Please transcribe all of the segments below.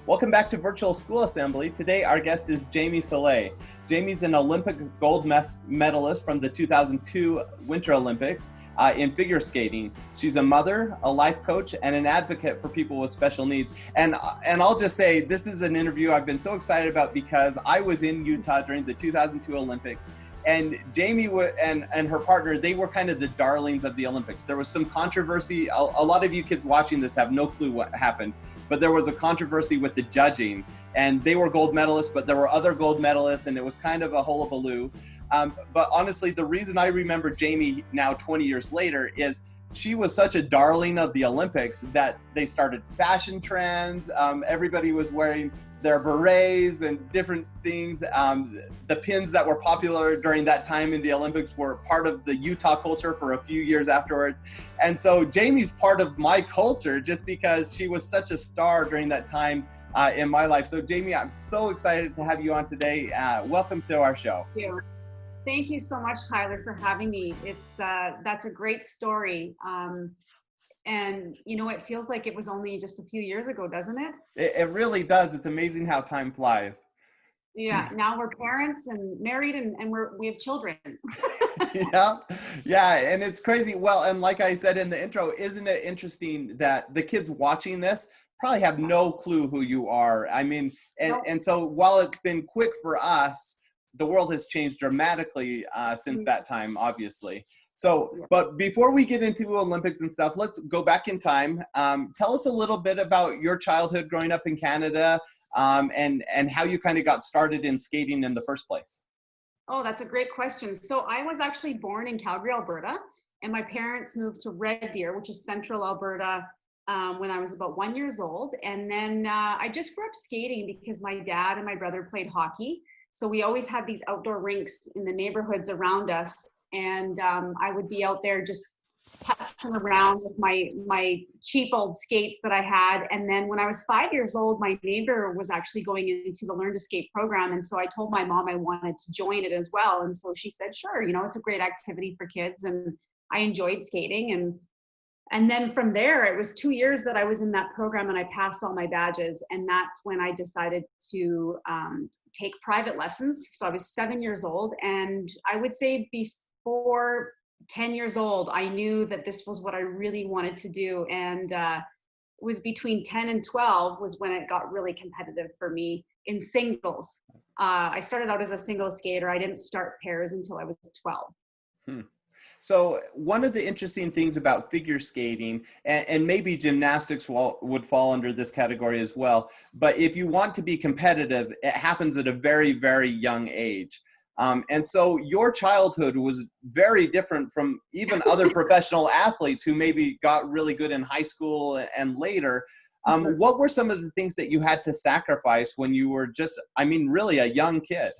Welcome back to Virtual School Assembly. Today our guest is Jamie Soleil. Jamie's an Olympic gold medalist from the 2002 Winter Olympics in figure skating. She's a mother, a life coach, and an advocate for people with special needs. And I'll just say, this is an interview I've been so excited about because I was in Utah during the 2002 Olympics. And Jamie and her partner, they were kind of the darlings of the Olympics. There was some controversy. A lot of you kids watching this have no clue what happened, but there was a controversy with the judging, and they were gold medalists, but there were other gold medalists, and it was kind of a hullabaloo. But honestly, the reason I remember Jamie now 20 years later is she was such a darling of the Olympics that they started fashion trends. Everybody was wearing their berets and different things. The pins that were popular during that time in the Olympics were part of the Utah culture for a few years afterwards. And so Jamie's part of my culture just because she was such a star during that time in my life. So Jamie, I'm so excited to have you on today. Welcome to our show. Thank you. Thank you so much, Tyler, for having me. That's a great story. And you know, it feels like it was only just a few years ago, doesn't it? It really does. It's amazing how time flies. Yeah, now we're parents and married and we have children. Yeah, and it's crazy. Well, and like I said in the intro, isn't it interesting that the kids watching this probably have no clue who you are? I mean, and so while it's been quick for us, the world has changed dramatically since that time, obviously. So, but before we get into Olympics and stuff, let's go back in time. Tell us a little bit about your childhood growing up in Canada, and how you kind of got started in skating in the first place. Oh, that's a great question. So I was actually born in Calgary, Alberta, and my parents moved to Red Deer, which is central Alberta, when I was about 1 year old. And then I just grew up skating because my dad and my brother played hockey. So we always had these outdoor rinks in the neighborhoods around us. And I would be out there just touching around with my cheap old skates that I had. And then when I was 5 years old, my neighbor was actually going into the Learn to Skate program. And so I told my mom I wanted to join it as well. And so she said, sure, you know, it's a great activity for kids. And I enjoyed skating. And then from there, it was 2 years that I was in that program and I passed all my badges. And that's when I decided to take private lessons. So I was 7 years old. And I would say before 10 years old, I knew that this was what I really wanted to do. And it was between 10 and 12 was when it got really competitive for me in singles. I started out as a single skater. I didn't start pairs until I was 12. So one of the interesting things about figure skating, and maybe gymnastics would fall under this category as well, but if you want to be competitive, it happens at a very, very young age. And so your childhood was very different from even other professional athletes who maybe got really good in high school and later. What were some of the things that you had to sacrifice when you were just, I mean, really a young kid?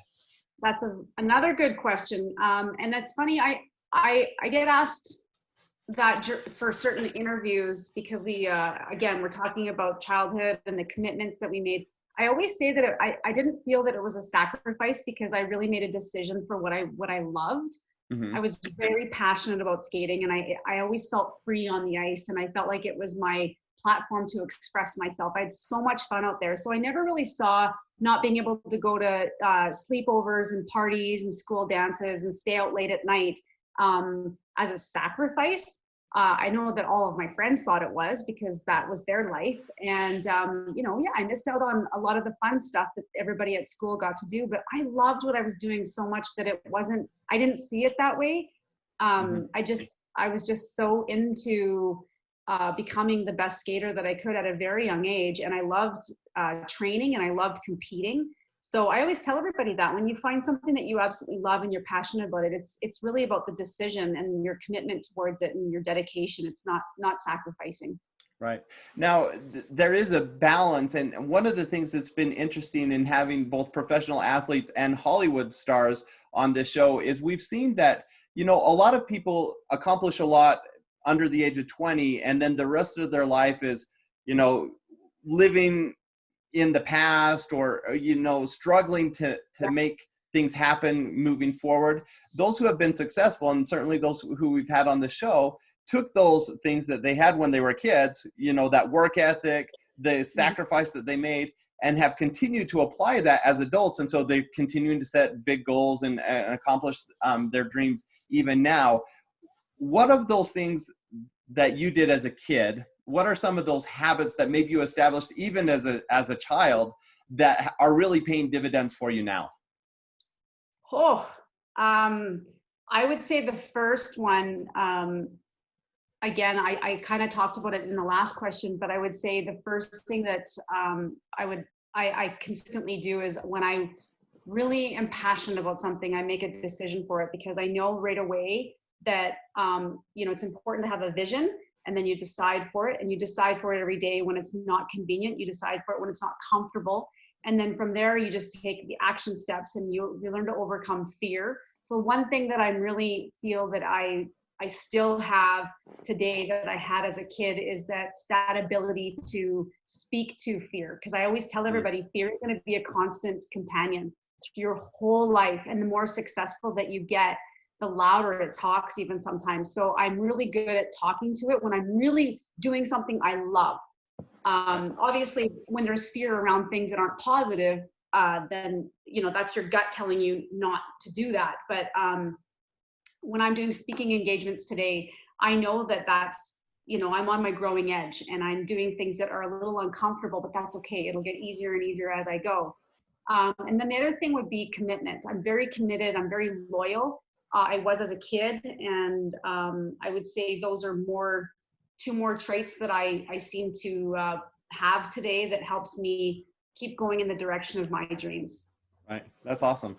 That's another good question. And that's funny. I get asked that for certain interviews because we're talking about childhood and the commitments that we made. I always say that I didn't feel that it was a sacrifice because I really made a decision for what I loved. Mm-hmm. I was very passionate about skating and I always felt free on the ice and I felt like it was my platform to express myself. I had so much fun out there. So I never really saw not being able to go to sleepovers and parties and school dances and stay out late at night as a sacrifice. I know that all of my friends thought it was because that was their life. And, I missed out on a lot of the fun stuff that everybody at school got to do, but I loved what I was doing so much that I didn't see it that way. I was just so into becoming the best skater that I could at a very young age. And I loved training and I loved competing. So I always tell everybody that when you find something that you absolutely love and you're passionate about it, it's really about the decision and your commitment towards it and your dedication. It's not sacrificing. Right. Now, there is a balance. And one of the things that's been interesting in having both professional athletes and Hollywood stars on this show is we've seen that, a lot of people accomplish a lot under the age of 20, and then the rest of their life is, living in the past or struggling to make things happen moving forward. Those who have been successful, and certainly those who we've had on the show, took those things that they had when they were kids, that work ethic, the sacrifice that they made and have continued to apply that as adults. And so they're continuing to set big goals and accomplish their dreams even now. What of those things that you did as a kid, what are some of those habits that maybe you established even as a child that are really paying dividends for you now? I would say the first one, again, I kind of talked about it in the last question, but I would say the first thing that I consistently do is when I really am passionate about something, I make a decision for it, because I know right away that, it's important to have a vision, and then you decide for it, and you decide for it every day. When it's not convenient, you decide for it when it's not comfortable. And then from there, you just take the action steps, and you learn to overcome fear. So one thing that I really feel that I still have today that I had as a kid is that ability to speak to fear. Because I always tell everybody, fear is going to be a constant companion through your whole life. And the more successful that you get, the louder it talks even sometimes. So I'm really good at talking to it when I'm really doing something I love. Obviously, when there's fear around things that aren't positive, then, that's your gut telling you not to do that. But when I'm doing speaking engagements today, I know that that's, I'm on my growing edge, and I'm doing things that are a little uncomfortable, but that's okay. It'll get easier and easier as I go. And then the other thing would be commitment. I'm very committed. I'm very loyal. I was as a kid, and I would say those are two more traits that I seem to have today that helps me keep going in the direction of my dreams. Right. That's awesome.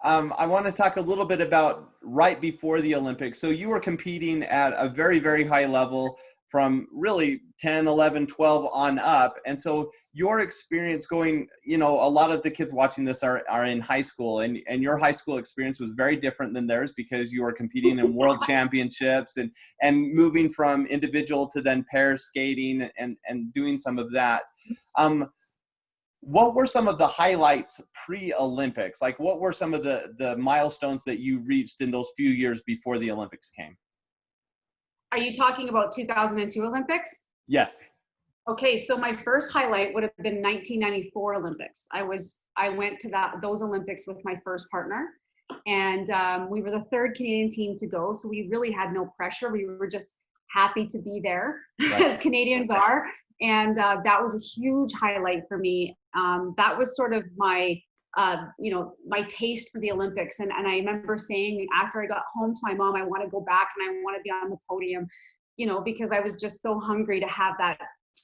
I want to talk a little bit about right before the Olympics. So you were competing at a very, very high level from really 10, 11, 12 on up. And so your experience going, a lot of the kids watching this are in high school, and your high school experience was very different than theirs, because you were competing in world championships and moving from individual to then pair skating and doing some of that. What were some of the highlights pre-Olympics? Like, what were some of the milestones that you reached in those few years before the Olympics came? Are you talking about 2002 Olympics? Yes. Okay, so my first highlight would have been 1994 Olympics. I went to those Olympics with my first partner, and we were the third Canadian team to go. So we really had no pressure. We were just happy to be there, right, as Canadians are. And that was a huge highlight for me. That was sort of my, my taste for the Olympics. And I remember saying after I got home to my mom, I want to go back and I want to be on the podium, because I was just so hungry to have that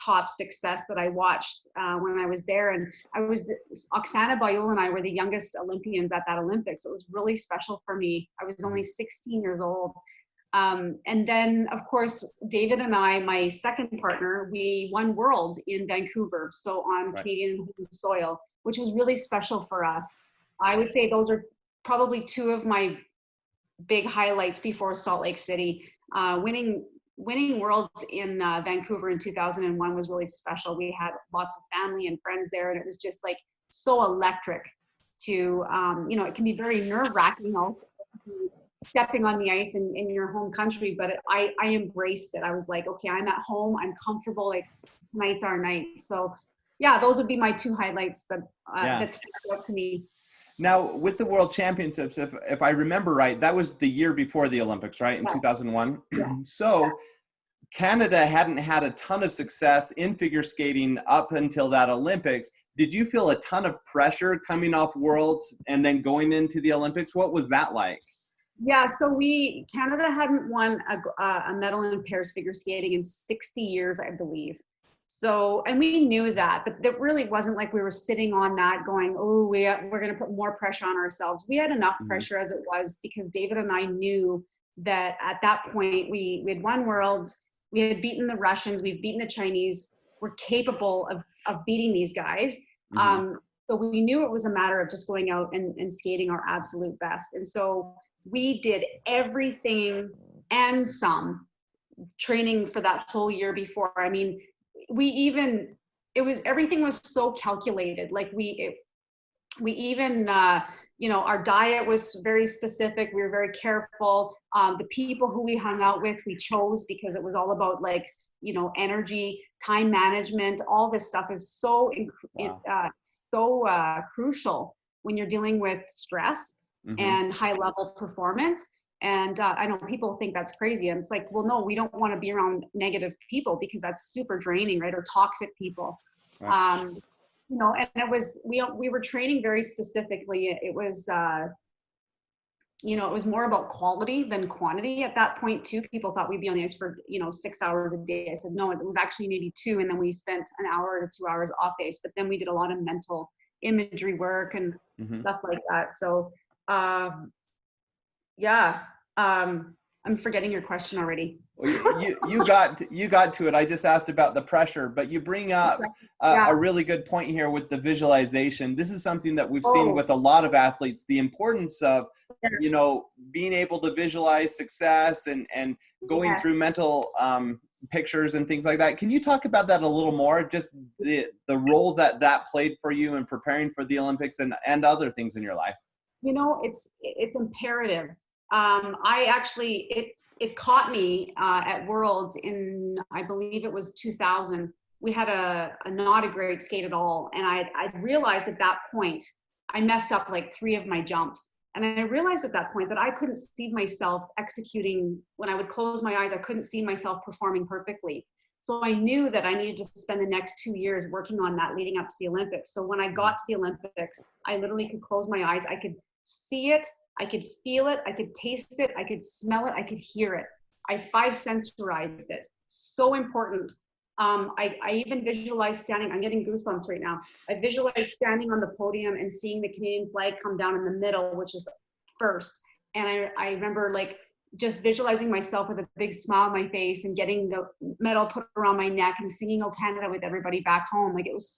top success that I watched when I was there. And Oksana Bayul and I were the youngest Olympians at that Olympics. So it was really special for me. I was only 16 years old. And then, of course, David and I, my second partner, we won worlds in Vancouver, so on right, Canadian soil, which was really special for us. I would say those are probably two of my big highlights before Salt Lake City. Winning worlds in Vancouver in 2001 was really special. We had lots of family and friends there, and it was just like so electric to, it can be very nerve-wracking also, stepping on the ice in your home country, but I embraced it. I was like, okay, I'm at home, I'm comfortable, like tonight's our night. So yeah, those would be my two highlights that stuck out to me. Now, with the World Championships, if I remember right, that was the year before the Olympics, right, in 2001? Yes. So Canada hadn't had a ton of success in figure skating up until that Olympics. Did you feel a ton of pressure coming off Worlds and then going into the Olympics? What was that like? Yeah, so Canada hadn't won a medal in pairs figure skating in 60 years, I believe. So, and we knew that, but it really wasn't like we were sitting on that going, oh, we're going to put more pressure on ourselves. We had enough pressure as it was, because David and I knew that at that point we had won worlds, we had beaten the Russians, we've beaten the Chinese, we're capable of beating these guys. So we knew it was a matter of just going out and skating our absolute best. And so we did everything and some training for that whole year before. I mean, everything was so calculated. Like we even you know, our diet was very specific. We were very careful. The people who we hung out with, we chose because it was all about like, you know, energy, time management. All this stuff is so, crucial when you're dealing with stress and high level performance. And I know people think that's crazy. And it's like, well, no, we don't want to be around negative people because that's super draining, right? Or toxic people. Right. You know, and it was, we were training very specifically. It was, you know, it was more about quality than quantity at that point too. People thought we'd be on the ice for, you know, 6 hours a day. I said, no, it was actually maybe 2. And then we spent an hour to 2 hours off the ice, but then we did a lot of mental imagery work and stuff like that. So, yeah, I'm forgetting your question already. Well, you got to it. I just asked about the pressure, but you bring up a really good point here with the visualization. This is something that we've seen with a lot of athletes, the importance of, you know, being able to visualize success and going through mental pictures and things like that. Can you talk about that a little more? Just the role that played for you in preparing for the Olympics and other things in your life. You know, it's imperative. I actually, it caught me at Worlds in, I believe it was 2000. We had a not a great skate at all. And I realized at that point, I messed up like 3 of my jumps. And I realized at that point that I couldn't see myself executing. When I would close my eyes, I couldn't see myself performing perfectly. So I knew that I needed to spend the next 2 years working on that leading up to the Olympics. So when I got to the Olympics, I literally could close my eyes. I could see it. I could feel it, I could taste it, I could smell it, I could hear it. I 5 sensorized it. So important. I even visualized standing, I'm getting goosebumps right now. I visualized standing on the podium and seeing the Canadian flag come down in the middle, which is first. And I remember like just visualizing myself with a big smile on my face and getting the medal put around my neck and singing "O Canada" with everybody back home. Like it was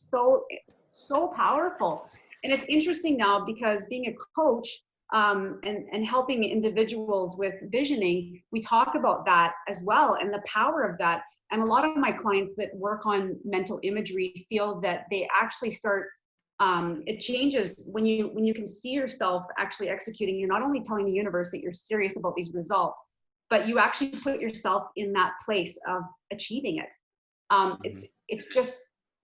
so powerful. And it's interesting now because being a coach, and helping individuals with visioning, we talk about that as well and the power of that. And a lot of my clients that work on mental imagery feel that they actually start, it changes when you can see yourself actually executing. You're not only telling the universe that you're serious about these results, but you actually put yourself in that place of achieving it.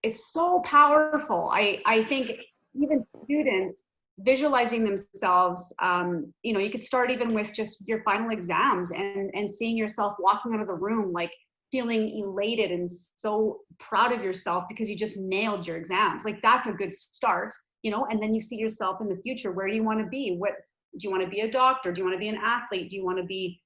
It's so powerful. I think even students visualizing themselves, you know, you could start even with just your final exams and seeing yourself walking out of the room, like feeling elated and so proud of yourself because you just nailed your exams. Like that's a good start, you know, and then you see yourself in the future. Where do you want to be? What do you want to be? A doctor? Do you want to be an athlete? Do you want to be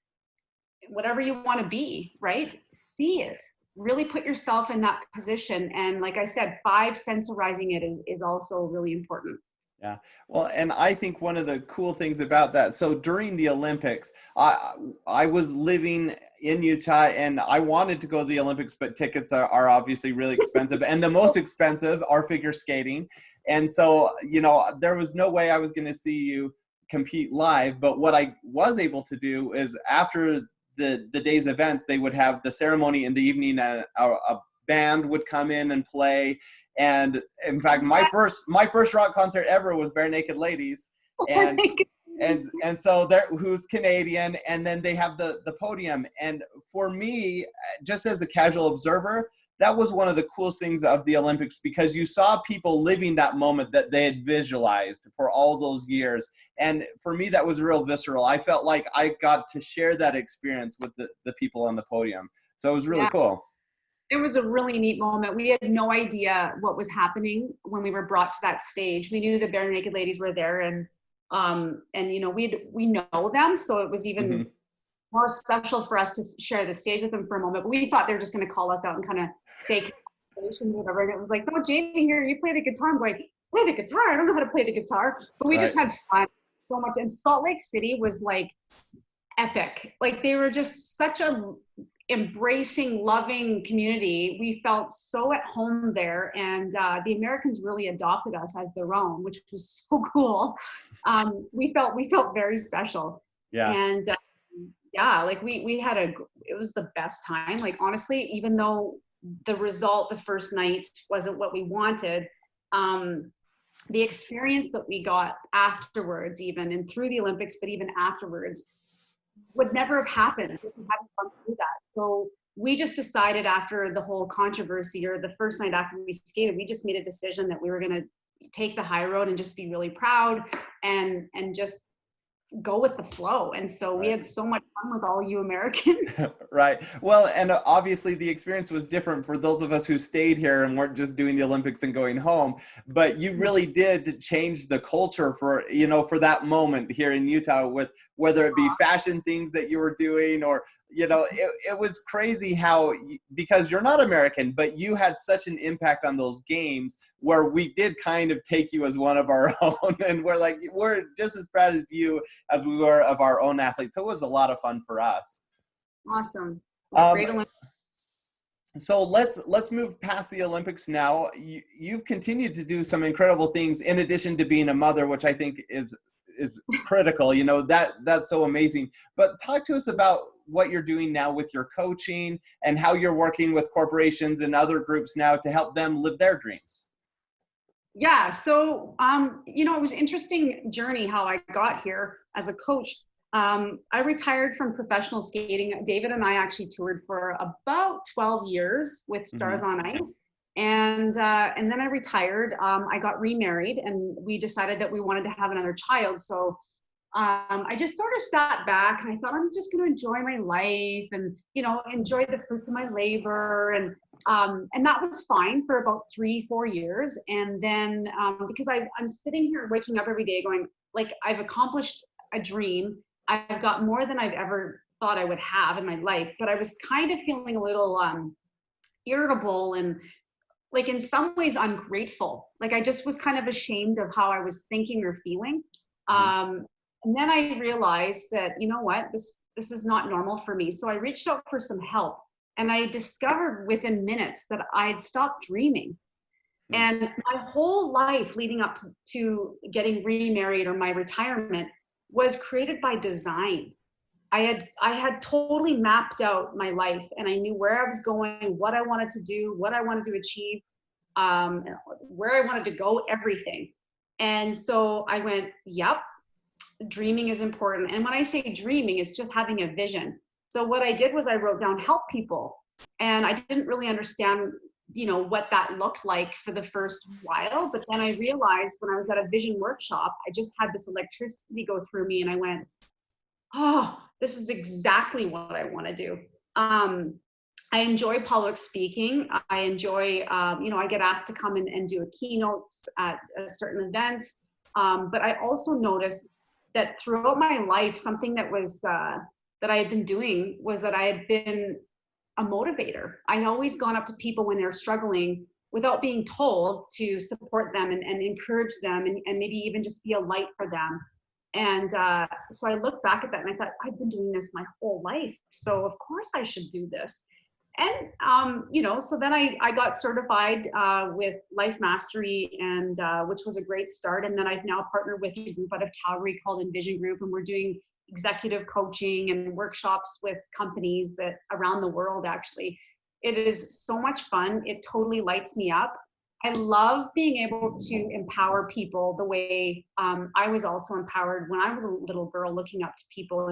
whatever you want to be, right? See it. Really put yourself in that position. And like I said, 5 sensorizing it is also really important. Yeah. Well, and I think one of the cool things about that, so during the Olympics, I was living in Utah and I wanted to go to the Olympics, but tickets are obviously really expensive. And the most expensive are figure skating. And so, you know, there was no way I was going to see you compete live. But what I was able to do is after the day's events, they would have the ceremony in the evening and a band would come in and play. And in fact, my first rock concert ever was Bare Naked Ladies, and so there, who's Canadian, and then they have the podium. And for me, just as a casual observer, that was one of the coolest things of the Olympics because you saw people living that moment that they had visualized for all those years. And for me, that was real visceral. I felt like I got to share that experience with the people on the podium. So it was really cool. It was a really neat moment. We had no idea what was happening when we were brought to that stage. We knew the Bare Naked Ladies were there, and you know, we know them, so it was even more special for us to share the stage with them for a moment. But we thought they were just going to call us out and kind of say whatever. And it was like, "No, Jamie, here, you play the guitar." I'm going, "Play the guitar? I don't know how to play the guitar." But we just had fun so much. And Salt Lake City was like epic. Like they were just such a embracing, loving community. We felt so at home there, and the Americans really adopted us as their own, which was so cool. We felt very special. Yeah. And yeah, like we had it was the best time. Like honestly, even though the result the first night wasn't what we wanted, the experience that we got afterwards, even and through the Olympics, but even afterwards, would never have happened if we hadn't gone through that. So we just decided after the whole controversy, or the first night after we skated, we just made a decision that we were going to take the high road and just be really proud and just go with the flow. And so we had so much fun with all you Americans. Right. Well, and obviously the experience was different for those of us who stayed here and weren't just doing the Olympics and going home, but you really did change the culture for, you know, for that moment here in Utah, with whether it be fashion things that you were doing, or, you know, it was crazy how, because you're not American, but you had such an impact on those games where we did kind of take you as one of our own, and we're just as proud of you as we were of our own athletes. So it was a lot of fun for us. Awesome. Um, so let's move past the Olympics now. You've continued to do some incredible things in addition to being a mother, which I think is critical. You know, that's so amazing. But talk to us about what you're doing now with your coaching and how you're working with corporations and other groups now to help them live their dreams. Yeah. So, you know, it was an interesting journey how I got here as a coach. I retired from professional skating. David and I actually toured for about 12 years with Stars on Ice. And then I retired. I got remarried, and we decided that we wanted to have another child. So I just sort of sat back and I thought, I'm just going to enjoy my life and, you know, enjoy the fruits of my labor. And that was fine for about 3-4 years. And then because I'm sitting here waking up every day going, like, I've accomplished a dream. I've got more than I've ever thought I would have in my life, but I was kind of feeling a little irritable and, like, in some ways ungrateful. Like, I just was kind of ashamed of how I was thinking or feeling. And then I realized that, you know what, this is not normal for me. So I reached out for some help, and I discovered within minutes that I'd stopped dreaming. And my whole life leading up to getting remarried or my retirement was created by design. I had totally mapped out my life, and I knew where I was going, what I wanted to do, what I wanted to achieve, where I wanted to go, everything. And so I went, yep, dreaming is important. And when I say dreaming, it's just having a vision. So what I did was I wrote down help people, and I didn't really understand, you know, what that looked like for the first while. But then I realized when I was at a vision workshop, I just had this electricity go through me, and I went, oh, this is exactly what I want to do. I enjoy public speaking. I enjoy, you know, I get asked to come and do a keynotes at certain events. But I also noticed that throughout my life, something that was that I had been doing was that I had been a motivator. I had always gone up to people when they're struggling without being told, to support them and encourage them, and maybe even just be a light for them. And so I looked back at that and I thought, I've been doing this my whole life, so of course I should do this. And you know, so then I got certified with Life Mastery, and which was a great start. And then I've now partnered with a group out of Calgary called Envision Group, and we're doing executive coaching and workshops with companies that around the world. Actually, it is so much fun. It totally lights me up. I love being able to empower people the way I was also empowered when I was a little girl, looking up to people.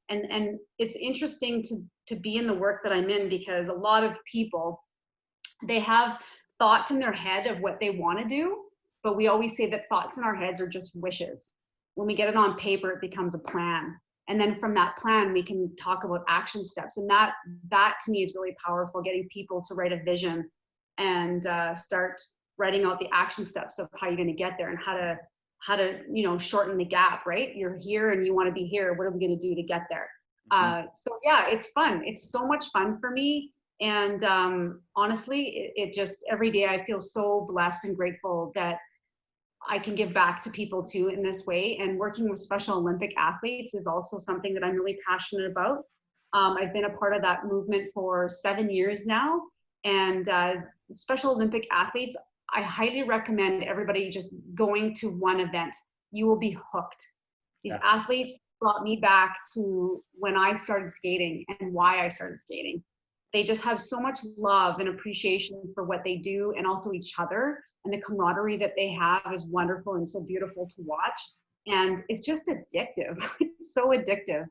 And it's interesting to be in the work that I'm in, because a lot of people, they have thoughts in their head of what they want to do, but we always say that thoughts in our heads are just wishes. When we get it on paper, it becomes a plan. And then from that plan, we can talk about action steps. And that to me is really powerful, getting people to write a vision and start writing out the action steps of how you're going to get there, and how to, you know, shorten the gap, right? You're here and you want to be here. What are we going to do to get there? So yeah, it's fun. It's so much fun for me. And honestly, it just, every day I feel so blessed and grateful that I can give back to people too in this way. And working with Special Olympic athletes is also something that I'm really passionate about. I've been a part of that movement for 7 years now. And Special Olympic athletes, I highly recommend everybody just going to one event. You will be hooked. These athletes brought me back to when I started skating and why I started skating. They just have so much love and appreciation for what they do, and also each other. and the camaraderie that they have is wonderful and so beautiful to watch. And it's just addictive. It's so addictive.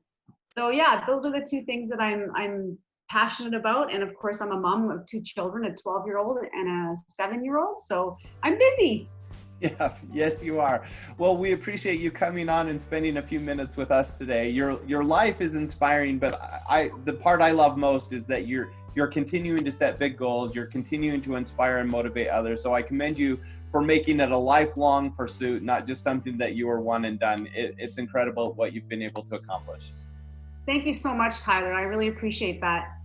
So yeah, those are the two things that I'm passionate about. And of course, I'm a mom of two children, a 12-year-old and a 7-year-old. So I'm busy. Yeah, yes, you are. Well, we appreciate you coming on and spending a few minutes with us today. Your life is inspiring, but the part I love most is that you're continuing to set big goals. You're continuing to inspire and motivate others. So I commend you for making it a lifelong pursuit, not just something that you are one and done. It's incredible what you've been able to accomplish. Thank you so much, Tyler. I really appreciate that.